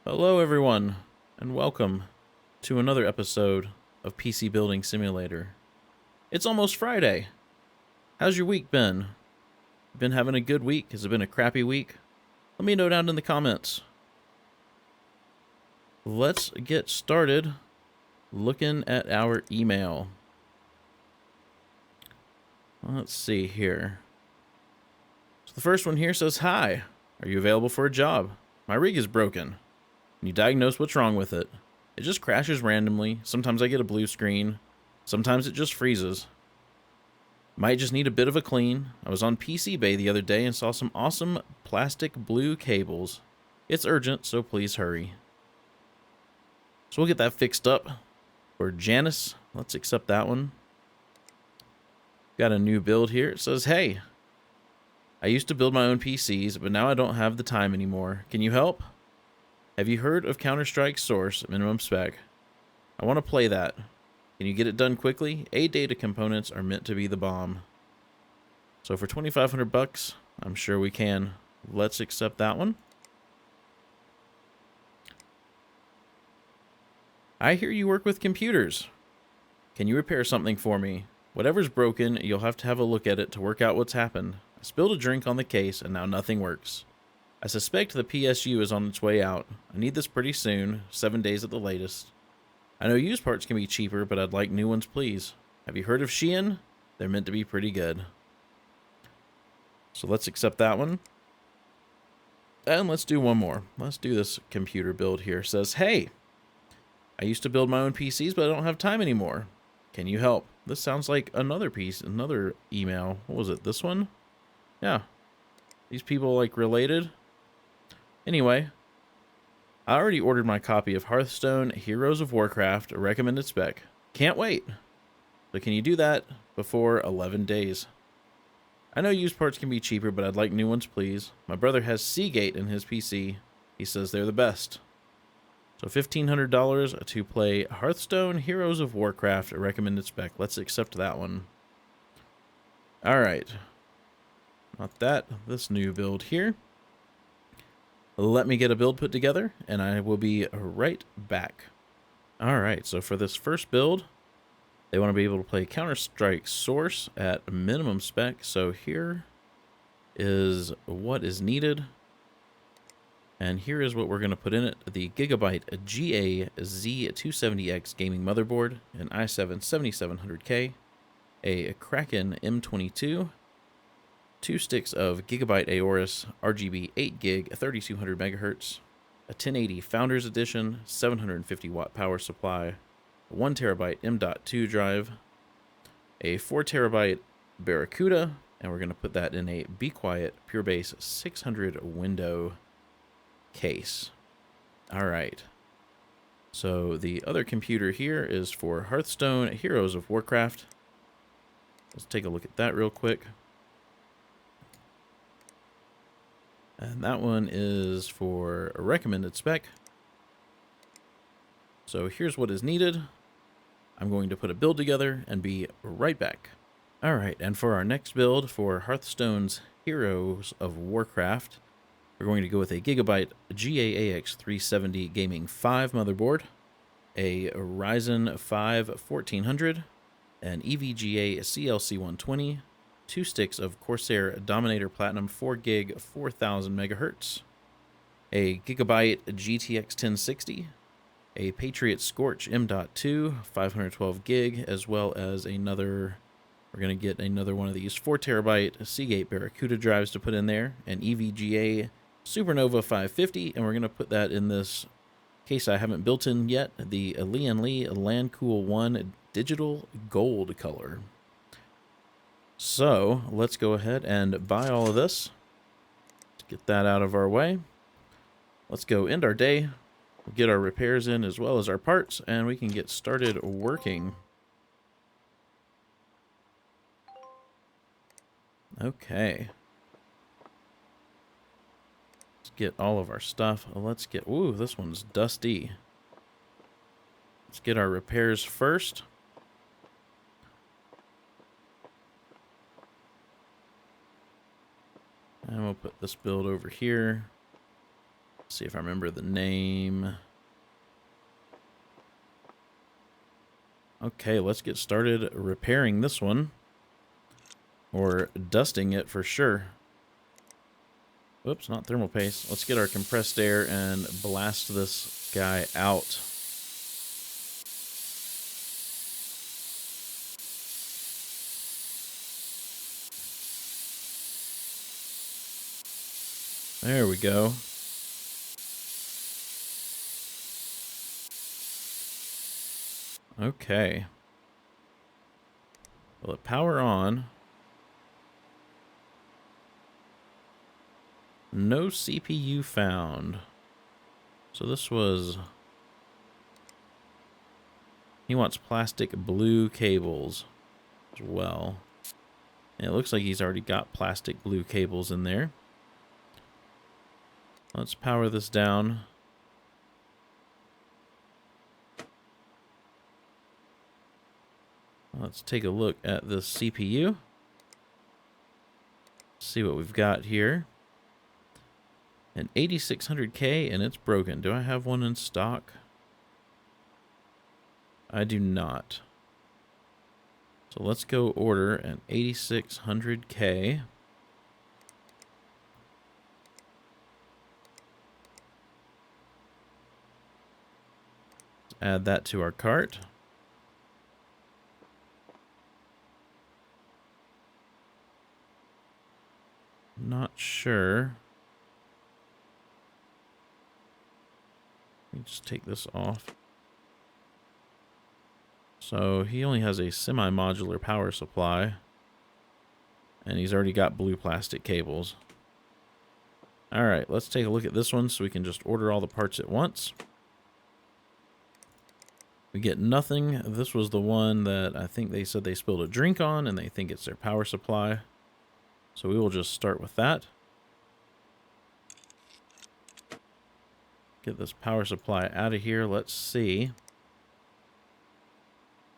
Hello, everyone, and welcome to another episode of PC Building Simulator. It's almost Friday. How's your week been? Been having a good week? Has it been a crappy week? Let me know down in the comments. Let's get started looking at our email. Let's see here. So the first one here says, "Hi, are you available for a job? My rig is broken. Can you diagnose what's wrong with it? It just crashes randomly. Sometimes I get a blue screen. Sometimes it just freezes. Might just need a bit of a clean. I was on PC Bay the other day and saw some awesome plastic blue cables. It's urgent, so please hurry." So we'll get that fixed up for Janice. Let's accept that one. Got a new build here. It says, "Hey, I used to build my own PCs, but now I don't have the time anymore. Can you help? Have you heard of Counter-Strike Source minimum spec? I want to play that. Can you get it done quickly? A data components are meant to be the bomb." So for 2,500 bucks, I'm sure we can. Let's accept that one. "I hear you work with computers. Can you repair something for me? Whatever's broken, you'll have to have a look at it to work out what's happened. I spilled a drink on the case and now nothing works. I suspect the PSU is on its way out. I need this pretty soon, 7 days at the latest. I know used parts can be cheaper, but I'd like new ones, please. Have you heard of Shein? They're meant to be pretty good." So let's accept that one. And let's do one more. Let's do this computer build here. It says, "Hey, I used to build my own PCs, but I don't have time anymore. Can you help?" This sounds like another email. What was it? This one? Yeah. These people like related. Anyway, I already ordered my copy of Hearthstone Heroes of Warcraft, a recommended spec. Can't wait. So can you do that before 11 days? I know used parts can be cheaper, but I'd like new ones, please. My brother has Seagate in his PC. He says they're the best. So $1,500 to play Hearthstone Heroes of Warcraft, a recommended spec. Let's accept that one. All right. Not that. This new build here. Let me get a build put together, and I will be right back. All right, so for this first build, they want to be able to play Counter-Strike Source at minimum spec. So here is what is needed. And here is what we're going to put in it. The Gigabyte GA-Z270X gaming motherboard, an i7-7700K, a Kraken M22, 2 sticks of Gigabyte Aorus RGB 8GB 3200 MHz, a 1080 Founders Edition 750 watt power supply, a 1 terabyte M.2 drive, a 4 terabyte Barracuda, and we're going to put that in a Be Quiet Pure Base 600 window case. All right. So the other computer here is for Hearthstone Heroes of Warcraft. Let's take a look at that real quick. And that one is for a recommended spec. So here's what is needed. I'm going to put a build together and be right back. All right, and for our next build for Hearthstone's Heroes of Warcraft, we're going to go with a Gigabyte GAAX 370 Gaming 5 motherboard, a Ryzen 5 1400, an EVGA CLC 120, 2 sticks of Corsair Dominator Platinum 4GB 4000 MHz, a Gigabyte GTX 1060, a Patriot Scorch M.2 512GB, as well as another, we're going to get another one of these 4 terabyte Seagate Barracuda drives to put in there, an EVGA Supernova 550, and we're going to put that in this case I haven't built in yet, the Lian Li LANCOOL ONE digital gold color. So let's go ahead and buy all of this. Let's get that out of our way. Let's go end our day. We'll get our repairs in as well as our parts, and we can get started working. Okay. Let's get all of our stuff. Let's get... Ooh, this one's dusty. Let's get our repairs first. And we'll put this build over here. See if I remember the name. Okay, let's get started repairing this one. Or dusting it for sure. Oops, not thermal paste. Let's get our compressed air and blast this guy out. There we go. Okay. Will it power on? No CPU found. So this was... He wants plastic blue cables as well. And it looks like he's already got plastic blue cables in there. Let's power this down. Let's take a look at this CPU. See what we've got here. An 8600K and it's broken. Do I have one in stock? I do not. So let's go order an 8600K. Add that to our cart. Not sure. Let me just take this off. So he only has a semi-modular power supply. And he's already got blue plastic cables. Alright, let's take a look at this one so we can just order all the parts at once. We get nothing. This was the one that I think they said they spilled a drink on and they think it's their power supply. So we will just start with that. Get this power supply out of here. Let's see.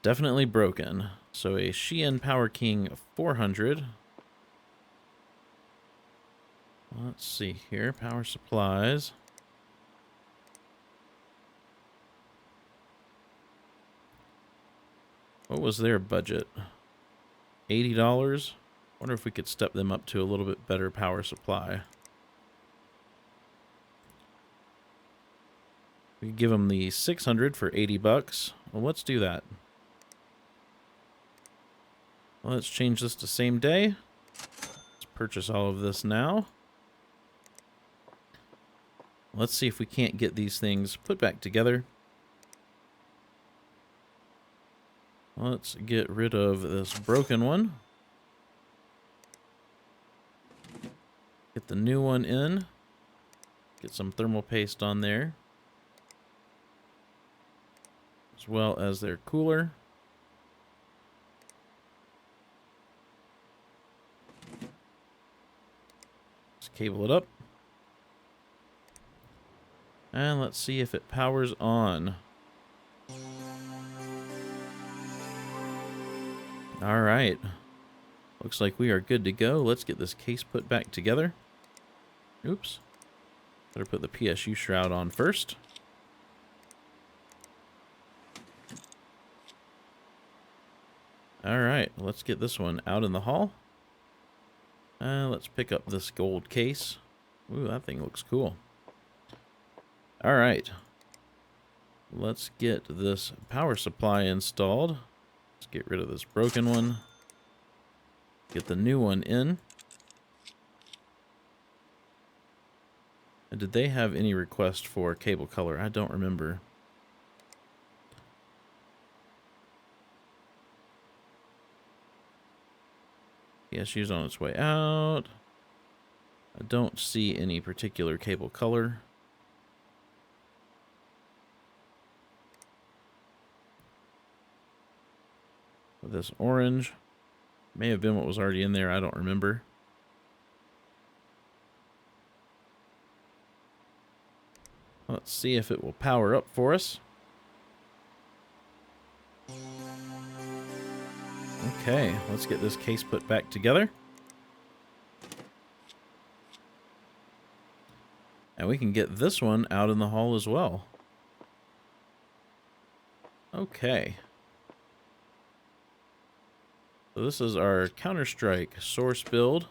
Definitely broken. So a Shein Power King 400. Let's see here. Power supplies. What was their budget? $80? Wonder if we could step them up to a little bit better power supply. We could give them the 600 for 80 bucks. Well, let's do that. Well, let's change this to same day. Let's purchase all of this now. Let's see if we can't get these things put back together. Let's get rid of this broken one. Get the new one in. Get some thermal paste on there. As well as their cooler. Let's cable it up. And let's see if it powers on. All right. Looks like we are good to go. Let's get this case put back together. Oops. Better put the PSU shroud on first. All right. Let's get this one out in the hall. Let's pick up this gold case. Ooh, that thing looks cool. All right. Let's get this power supply installed. Let's get rid of this broken one. Get the new one in. And did they have any request for cable color? I don't remember. PSU's on its way out. I don't see any particular cable color. This orange may have been what was already in there. I don't remember. Let's see if it will power up for us. Okay, let's get this case put back together. And we can get this one out in the hall as well. Okay. So this is our Counter-Strike source build.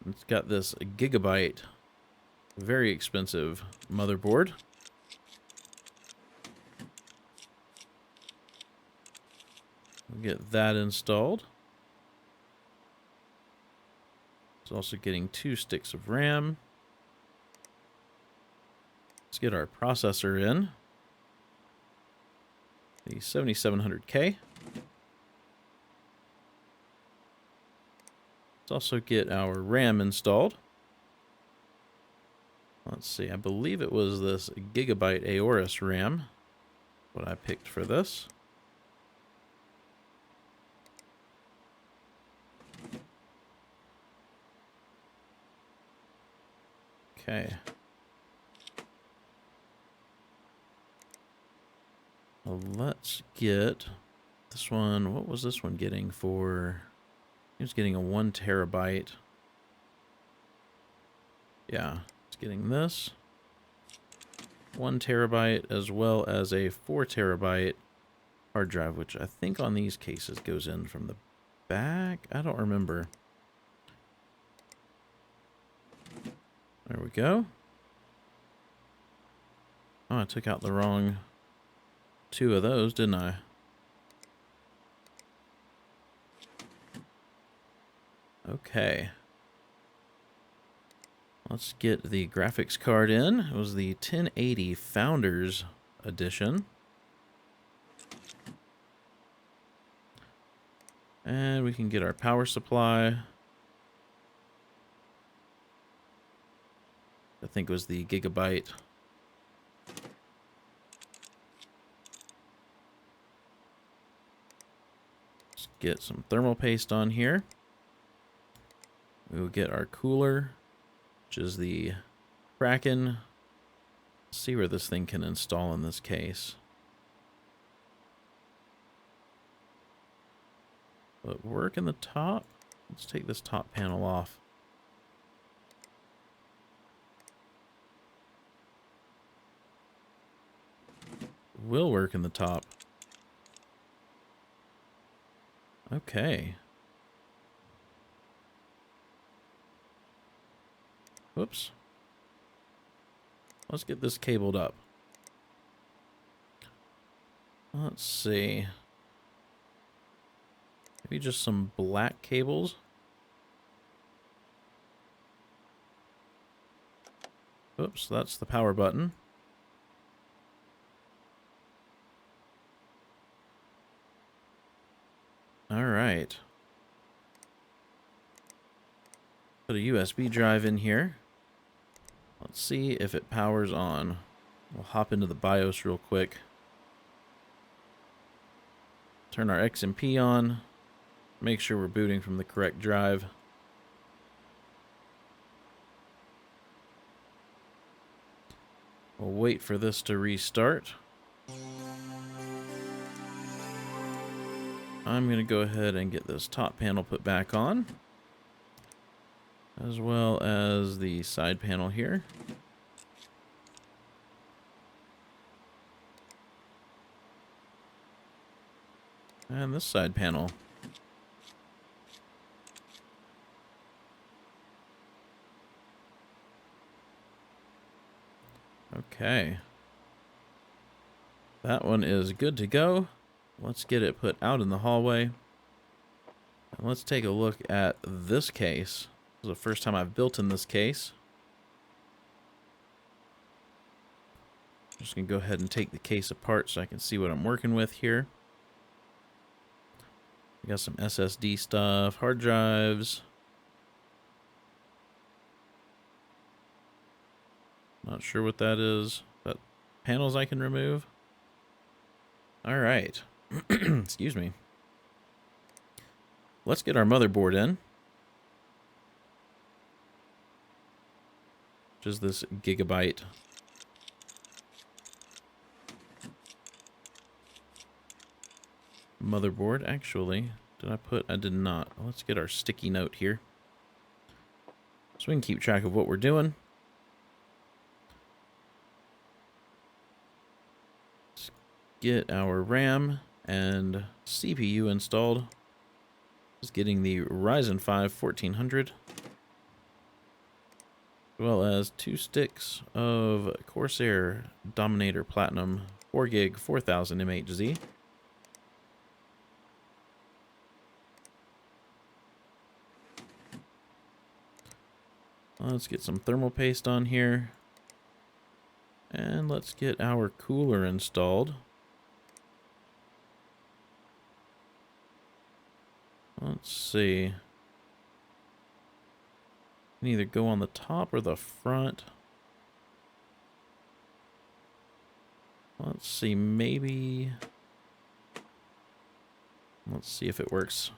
It's got this gigabyte, very expensive motherboard. We'll get that installed. It's also getting 2 sticks of RAM. Let's get our processor in. The 7700K. Let's also get our RAM installed. Let's see, I believe it was this gigabyte Aorus RAM, what I picked for this. Okay. Well, let's get this one. What was this one getting for? It was getting a 1 terabyte. Yeah, it's getting this 1 terabyte as well as a 4 terabyte hard drive, which I think on these cases goes in from the back. I don't remember. There we go. Oh, I took out the wrong 2 of those, didn't I? Okay. Let's get the graphics card in. It was the 1080 Founders Edition. And we can get our power supply. I think it was the gigabyte. Let's get some thermal paste on here. We will get our cooler, which is the Kraken. Let's see where this thing can install in this case. But work in the top. Let's take this top panel off. Will work in the top. Okay. Whoops. Let's get this cabled up. Let's see. Maybe just some black cables. Oops, that's the power button. All right. Put a USB drive in here. Let's see if it powers on. We'll hop into the BIOS real quick. Turn our XMP on. Make sure we're booting from the correct drive. We'll wait for this to restart. I'm going to go ahead and get this top panel put back on, as well as the side panel here. And this side panel. Okay. That one is good to go. Let's get it put out in the hallway. And let's take a look at this case. This is the first time I've built in this case. I'm just going to go ahead and take the case apart so I can see what I'm working with here. We got some SSD stuff, hard drives. Not sure what that is. But panels I can remove. All right. Excuse me. Let's get our motherboard in. Which is this gigabyte. Motherboard. Actually, Did I put? I did not. Let's get our sticky note here, so we can keep track of what we're doing. Let's get our RAM and CPU installed. Just getting the Ryzen 5 1400, as well as 2 sticks of Corsair Dominator Platinum 4 gig 4000 MHz. Let's get some thermal paste on here. And let's get our cooler installed. Let's see. Can either go on the top or the front. Let's see, maybe. Let's see if it works,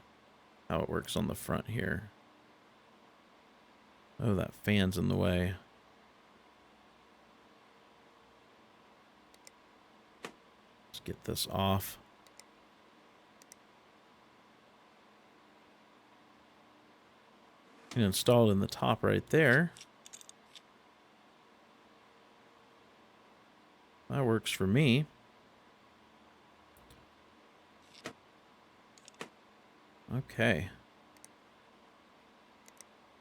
how it works on the front here. Oh, that fan's in the way. Let's get this off. You can install it in the top right there. That works for me. Okay.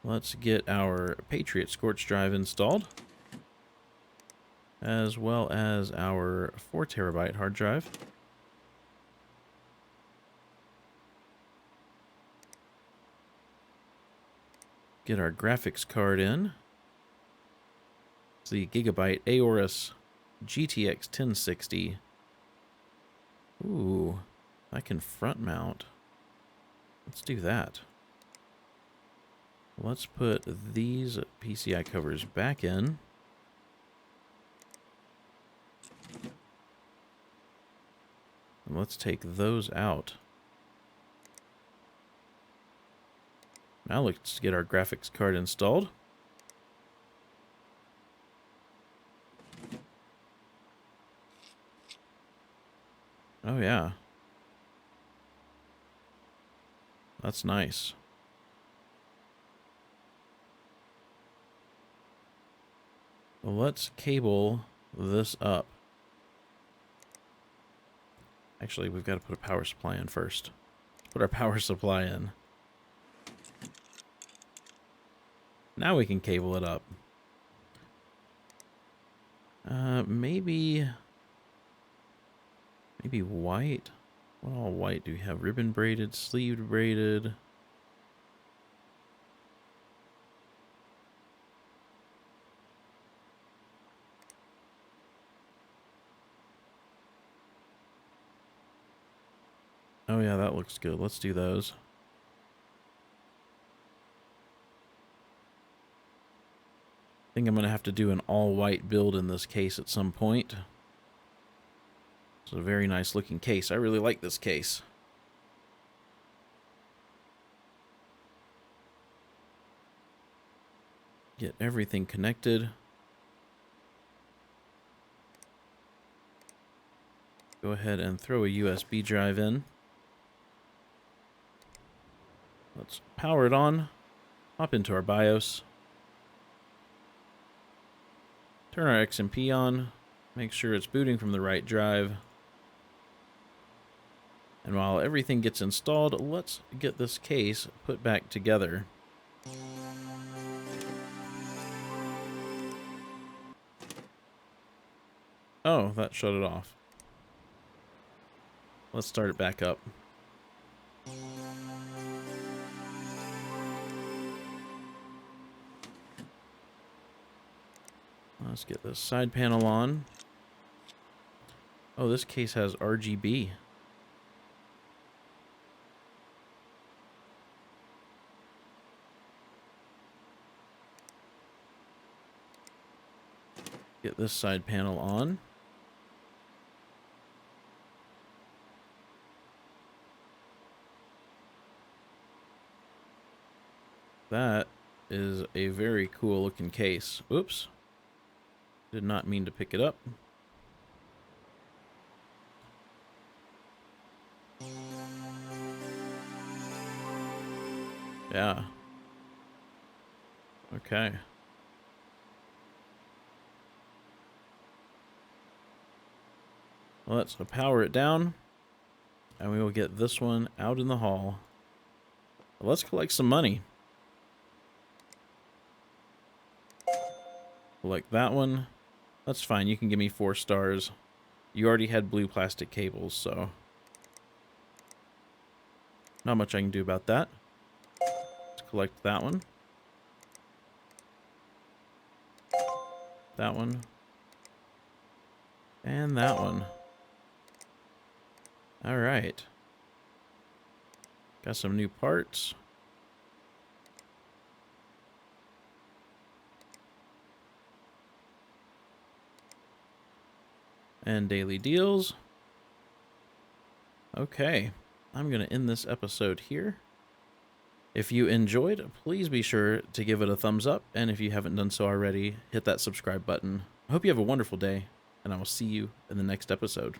Let's get our Patriot Scorch drive installed, as well as our 4 terabyte hard drive. Get our graphics card in. It's the Gigabyte Aorus GTX 1060. Ooh, I can front mount. Let's do that. Let's put these PCI covers back in. And let's take those out. Now let's get our graphics card installed. Oh yeah. That's nice. Well, let's cable this up. Actually, we've got to put a power supply in first. Let's put our power supply in. Now we can cable it up. Maybe white. What all white do we have? Ribbon braided, sleeved braided. Oh yeah, that looks good. Let's do those. I think I'm going to have to do an all-white build in this case at some point. It's a very nice looking case. I really like this case. Get everything connected. Go ahead and throw a USB drive in. Let's power it on. Hop into our BIOS. Turn our XMP on. Make sure it's booting from the right drive. And while everything gets installed, let's get this case put back together. Oh, that shut it off. Let's start it back up. Let's get this side panel on. Oh, this case has RGB. Get this side panel on. That is a very cool looking case. Oops. Did not mean to pick it up. Yeah. Okay. Well, let's power it down. And we will get this one out in the hall. Let's collect some money. Collect that one. That's fine. You can give me 4 stars. You already had blue plastic cables, so not much I can do about that. Let's collect that one. That one. And that one. All right. Got some new parts. And daily deals. Okay. I'm going to end this episode here. If you enjoyed, please be sure to give it a thumbs up. And if you haven't done so already, hit that subscribe button. I hope you have a wonderful day, and I will see you in the next episode.